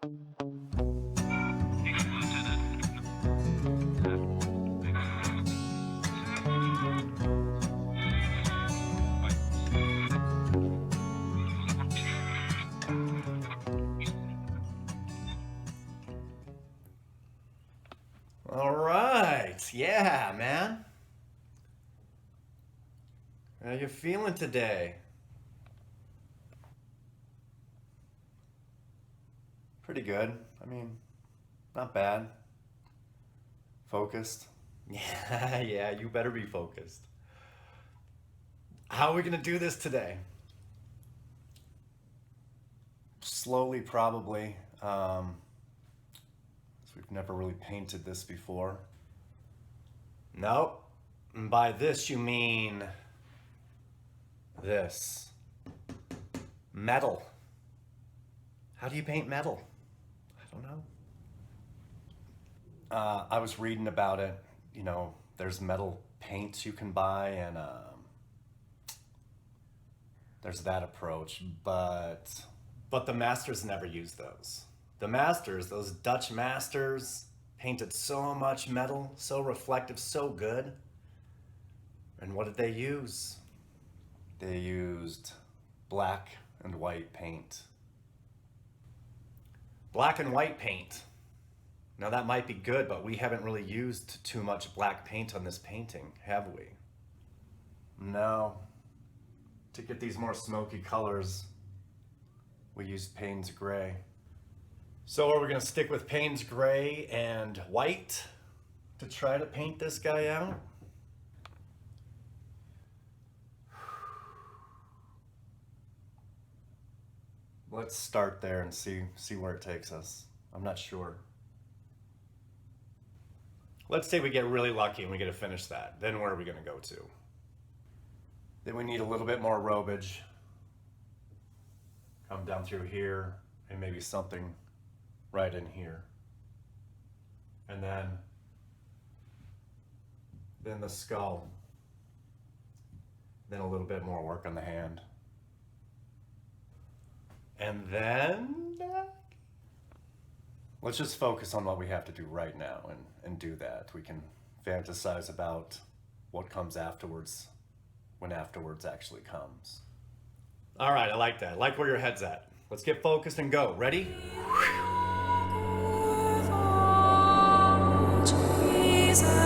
All right. Yeah, man. How you feeling today? Pretty good. I mean, not bad. Focused. Yeah, yeah, you better be focused. How are we going to do this today? Slowly, probably. 'Cause we've never really painted this before. Nope. And by this, you mean this. Metal. How do you paint metal? I don't know. I was reading about it. There's metal paints you can buy, and there's that approach. But the masters never used those. The masters, those Dutch masters, painted so much metal, so reflective, so good. And what did they use? They used black and white paint. Black and white paint. Now that might be good, but we haven't really used too much black paint on this painting, have we? No. To get these more smoky colors, we used Payne's Gray. So are we gonna stick with Payne's Gray and white to try to paint this guy out? Let's start there and see where it takes us. I'm not sure. Let's say we get really lucky and we get to finish that. Then where are we gonna go to? Then we need a little bit more robage. Come down through here and maybe something right in here. And then the skull. Then a little bit more work on the hand. And then let's just focus on what we have to do right now and do that. We can fantasize about what comes afterwards when afterwards actually comes. All right, I like that. I like where your head's at. Let's get focused and go. Ready? Jesus.